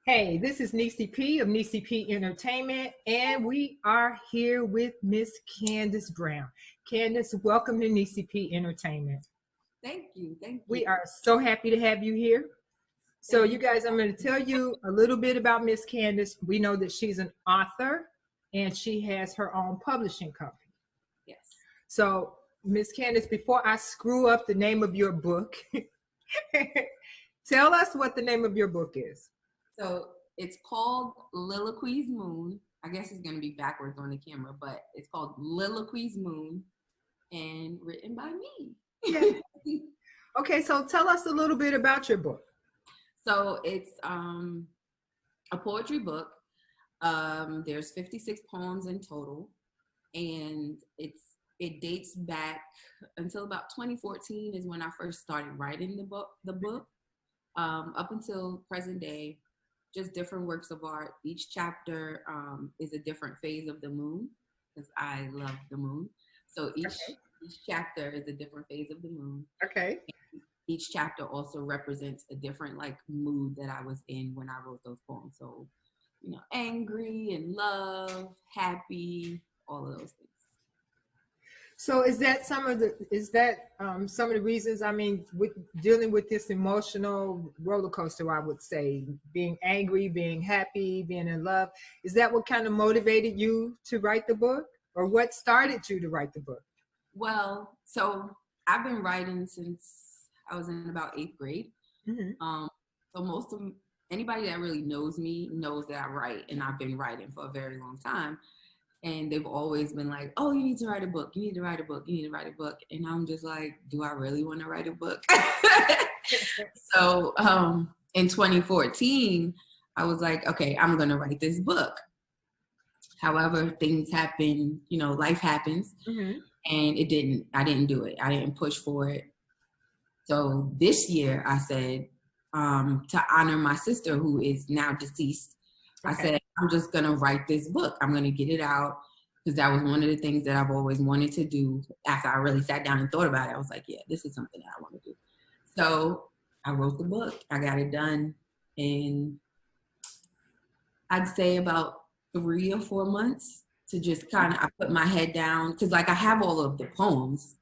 Hey, this is Nessyp of Nessyp Entertainment, and we are here with Miss Candace Brown. Candace, welcome to Nessyp Entertainment. Thank you. Thank We you. are so happy to have you here. So, Thank you you. guys, I'm going to tell you a little bit about Miss Candace. We know that she's an author and she has her own publishing company. Yes. So, Miss Candace, before I screw up the name of your book, tell us what the name of your book is. So it's called Liloquy's Moon. I guess it's going to be backwards on the camera, but it's called Liloquy's Moon and written by me. Yeah. Okay, so tell us a little bit about your book. So it's a poetry book. There's 56 poems in total, and it dates back until about 2014 is when I first started writing the book. Up until present day, just different works of art. Each chapter is a different phase of the moon, because I love the moon. So each chapter is a different phase of the moon. Okay. Each chapter also represents a different mood that I was in when I wrote those poems. So, angry and love, happy, all of those things. So is that some of the reasons? I mean, with dealing with this emotional roller coaster, I would say, being angry, being happy, being in love, is that what kind of motivated you to write the book, or what started you to write the book? Well, so I've been writing since I was in about 8th grade. Mm-hmm. So most of anybody that really knows me knows that I write, and I've been writing for a very long time. And they've always been like, oh, you need to write a book. You need to write a book. You need to write a book. And I'm just like, do I really want to write a book? So in 2014, I was like, okay, I'm going to write this book. However, things happen, life happens. Mm-hmm. And I didn't do it. I didn't push for it. So this year I said, to honor my sister who is now deceased, I said, I'm just going to write this book. I'm going to get it out, because that was one of the things that I've always wanted to do. After I really sat down and thought about it, I was like, yeah, this is something that I want to do. So I wrote the book. I got it done in, I'd say, about 3 or 4 months, to just I put my head down, because I have all of the poems.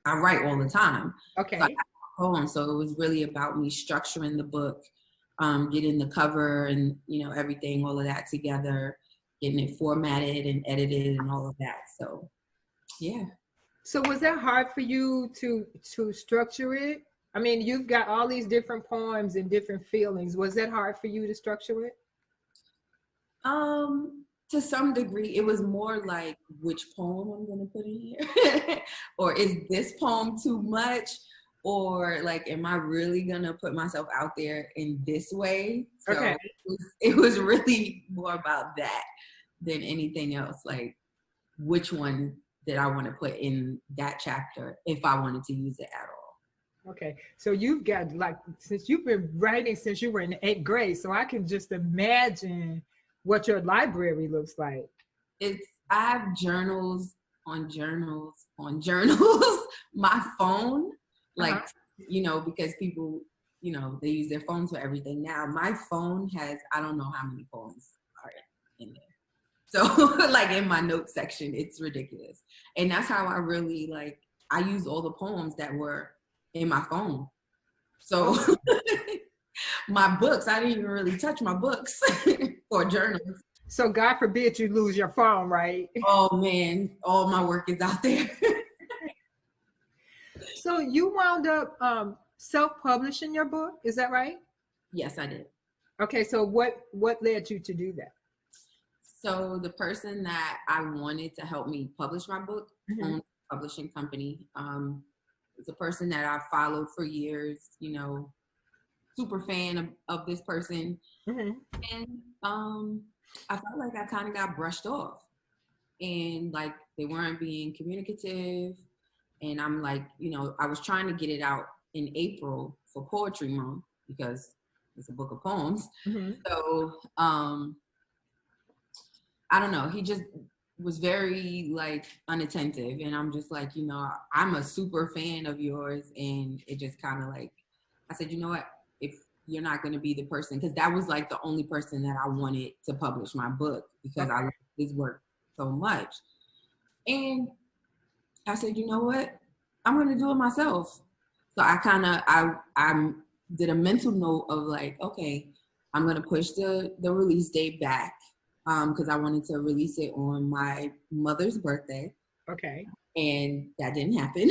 I write all the time. Okay. So I have poems. So it was really about me structuring the book, getting the cover and, everything, all of that together, getting it formatted and edited and all of that. So, yeah. So was that hard for you to structure it? I mean, you've got all these different poems and different feelings. Was that hard for you to structure it? To some degree, it was more like, which poem I'm going to put in here, or is this poem too much? Or am I really gonna put myself out there in this way? So it was really more about that than anything else. Which one did I want to put in that chapter, if I wanted to use it at all? Okay, so you've got since you've been writing since you were in 8th grade, so I can just imagine what your library looks like. I have journals on journals on journals. My phone. Because people, they use their phones for everything now. My phone has, I don't know how many poems are in there. So in my notes section, it's ridiculous. And that's how I really I used all the poems that were in my phone. So my books, I didn't even really touch my books or journals. So God forbid you lose your phone, right? Oh man, all my work is out there. So you wound up self-publishing your book, is that right? Yes, I did. Okay, so what led you to do that? So the person that I wanted to help me publish my book, owned a publishing company. It's a person that I followed for years, super fan of this person. And I felt like I kind of got brushed off, and they weren't being communicative. And I'm I was trying to get it out in April for Poetry Month, because it's a book of poems. So I don't know. He just was very unattentive, and I'm just I'm a super fan of yours, and it just kind of I said, you know what? If you're not going to be the person, because that was like the only person that I wanted to publish my book, because I love his work so much. And I said, you know what? I'm going to do it myself. So I did a mental note of like, okay, I'm going to push the release date back, because I wanted to release it on my mother's birthday. Okay. And that didn't happen.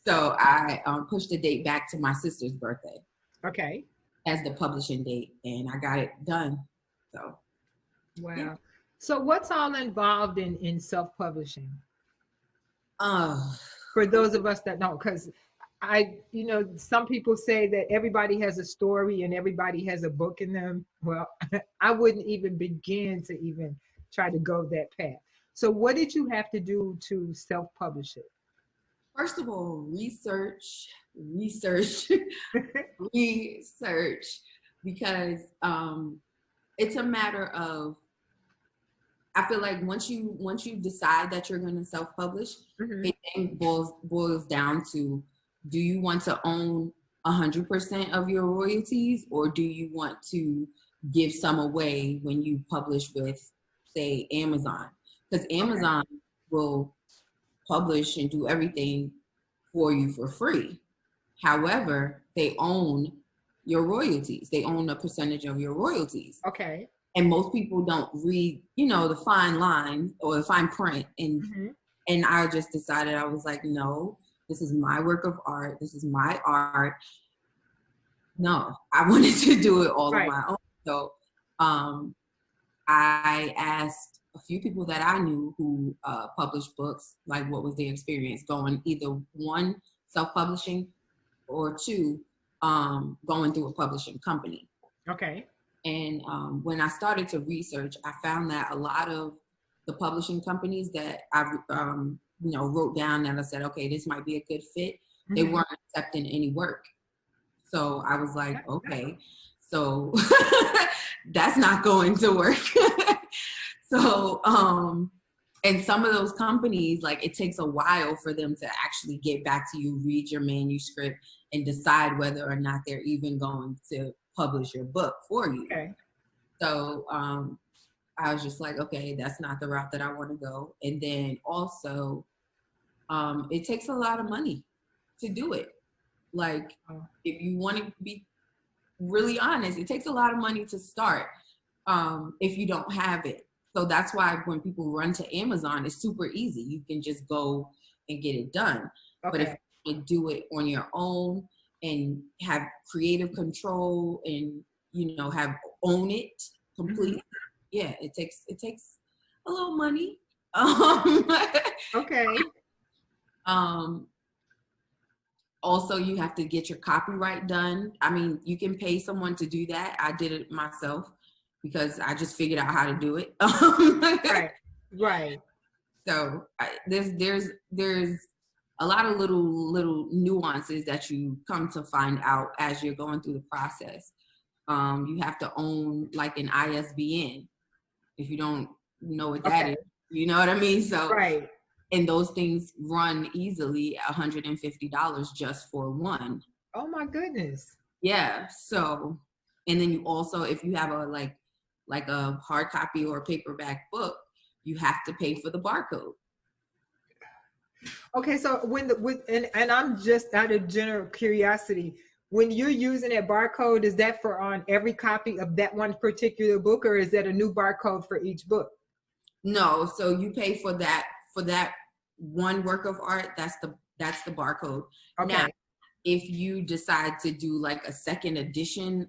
So I pushed the date back to my sister's birthday. Okay. As the publishing date, and I got it done. So. Wow. Yeah. So what's all involved in self-publishing? Oh. For those of us that don't, because some people say that everybody has a story and everybody has a book in them. Well, I wouldn't even begin to even try to go that path. So what did you have to do to self-publish it? First of all, research, because it's a matter of, I feel like once you decide that you're going to self-publish, it then boils down to, do you want to own 100% of your royalties, or do you want to give some away when you publish with, say, Amazon? Because Amazon will publish and do everything for you for free. However, they own your royalties. They own a percentage of your royalties. Okay. And most people don't read, the fine line or the fine print. And I just decided, I was like, no, this is my work of art. This is my art. No, I wanted to do it all on my own. So I asked a few people that I knew who published books, like what was their experience going, either one, self-publishing, or two, going through a publishing company. Okay. And when I started to research, I found that a lot of the publishing companies that I wrote down, that I said, okay, this might be a good fit, they weren't accepting any work. So I was like, okay, so that's not going to work. So, and some of those companies, like, it takes a while for them to actually get back to you, read your manuscript, and decide whether or not they're even going to publish your book for you. Okay. So I was just like, okay, that's not the route that I want to go. And then also, it takes a lot of money to do it. Like, if you want to be really honest, it takes a lot of money to start if you don't have it. So that's why when people run to Amazon, it's super easy. You can just go and get it done. Okay. But if you do it on your own and have creative control and, own it completely, yeah, it takes a little money. Okay. Also, you have to get your copyright done. I mean, you can pay someone to do that. I did it myself because I just figured out how to do it. Right. So there's a lot of little nuances that you come to find out as you're going through the process. You have to own like an ISBN. If you don't know what that is, you know what I mean? So right. And those things run easily $150 just for one. Oh my goodness. Yeah. So, and then you also, if you have a like a hard copy or a paperback book, you have to pay for the barcode. Okay, so and I'm just out of general curiosity, when you're using that barcode, is that for on every copy of that one particular book, or is that a new barcode for each book? No, so you pay for that one work of art. That's the barcode. Okay. Now, if you decide to do like a second edition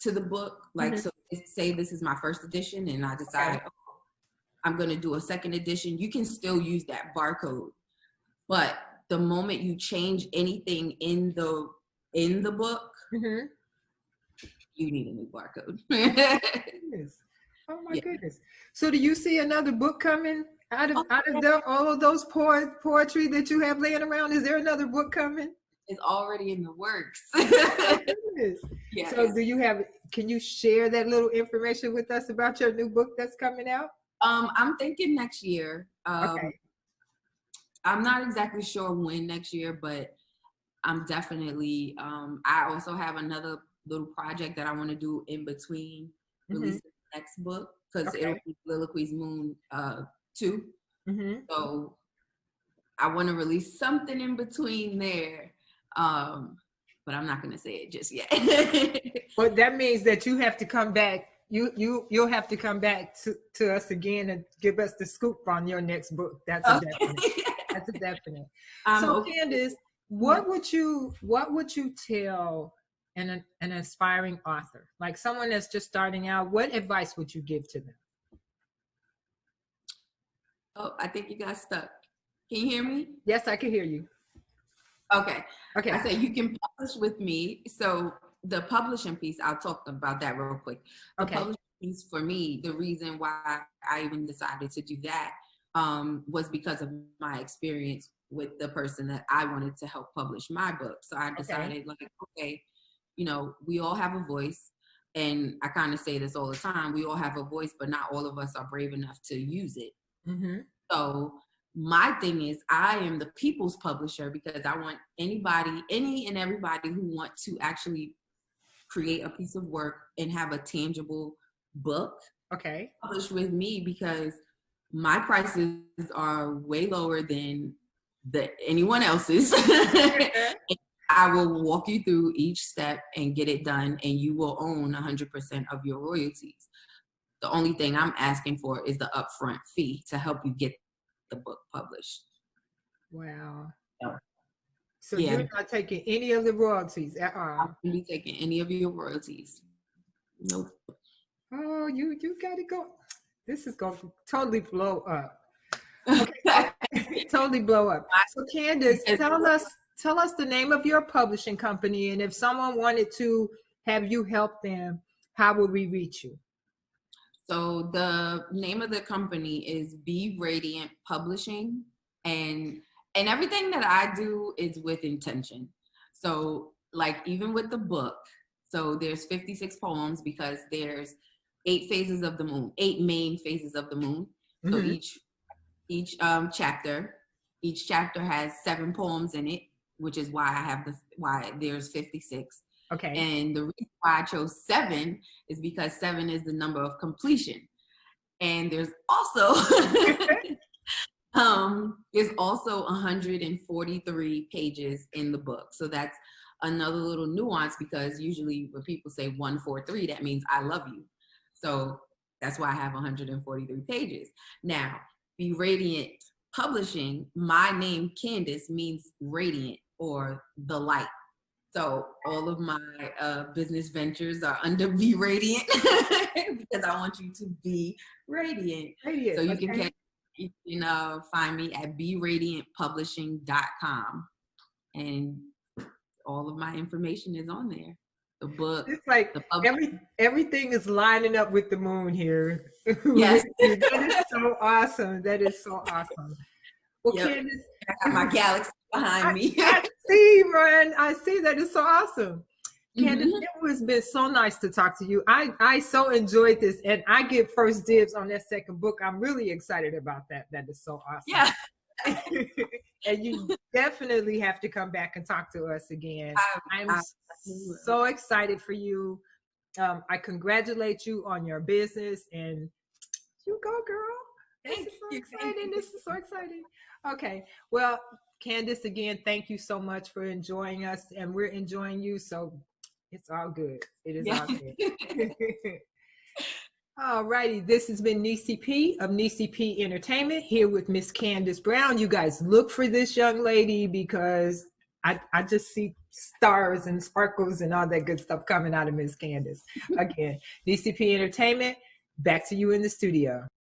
to the book, like so say this is my first edition and I decide I'm going to do a second edition, you can still use that barcode. But the moment you change anything in the book, you need a new barcode. Oh my goodness. So do you see another book coming out of all of those poetry that you have laying around? Is there another book coming? It's already in the works. Yeah. So can you share that little information with us about your new book that's coming out? I'm thinking next year. Okay. I'm not exactly sure when next year, but I'm definitely, I also have another little project that I want to do in between releasing the next book, because it'll be Liloquie's Moon 2. So I want to release something in between there. But I'm not going to say it just yet. But that means that you have to come back. You'll have to come back to us again and give us the scoop on your next book. That's a definite. That's a definite. So Candace, what would you tell an aspiring author, like someone that's just starting out? What advice would you give to them? Oh, I think you got stuck. Can you hear me? Yes, I can hear you. Okay. I said you can publish with me. So the publishing piece, I'll talk about that real quick. The publishing piece for me, the reason why I even decided to do that was because of my experience with the person that I wanted to help publish my book. So I decided you know, we all have a voice. And I kind of say this all the time, we all have a voice, but not all of us are brave enough to use it. So my thing is, I am the people's publisher, because I want any and everybody who want to actually create a piece of work and have a tangible book published with me, because my prices are way lower than anyone else's. I will walk you through each step and get it done, and you will own 100% of your royalties. The only thing I'm asking for is the upfront fee to help you get the book published. Wow. So you're not taking any of the royalties at all? I won't be taking any of your royalties. Nope. Oh, you got to go. This is going to totally blow up. Okay. Totally blow up. So Candace, tell us the name of your publishing company, and if someone wanted to have you help them, how would we reach you? So the name of the company is BRadiant Publishing, and everything that I do is with intention. So like even with the book, so there's 56 poems, because there's 8 phases of the moon, 8 main phases of the moon. So each chapter has 7 poems in it, which is why why there's 56. And the reason why I chose 7 is because 7 is the number of completion. And there's also 143 pages in the book. So that's another little nuance, because usually when people say 143, that means I love you. So that's why I have 143 pages. Now, BRadiant Publishing, my name Candace means radiant, or the light. So all of my business ventures are under BRadiant, because I want you to be radiant. So you can find me at BRadiantPublishing.com, and all of my information is on there. The book, it's like everything is lining up with the moon here. Yes. That is so awesome. That is so awesome. Well, Candace, I got my galaxy behind me. I see, Ryan. I see. That is so awesome. Candace, it has been so nice to talk to you. I so enjoyed this, and I get first dibs on that second book. I'm really excited about that. That is so awesome. Yeah. And you definitely have to come back and talk to us again. I'm so excited for you. I congratulate you on your business, and you go, girl. This is so exciting. This is so exciting. Okay. Well, Candace, again, thank you so much for enjoying us, and we're enjoying you. So it's all good. It is all good. All righty. This has been Nessyp of Nessyp Entertainment, here with Miss Candace Brown. You guys look for this young lady, because I just see stars and sparkles and all that good stuff coming out of Miss Candace. Again, Nessyp Entertainment, back to you in the studio.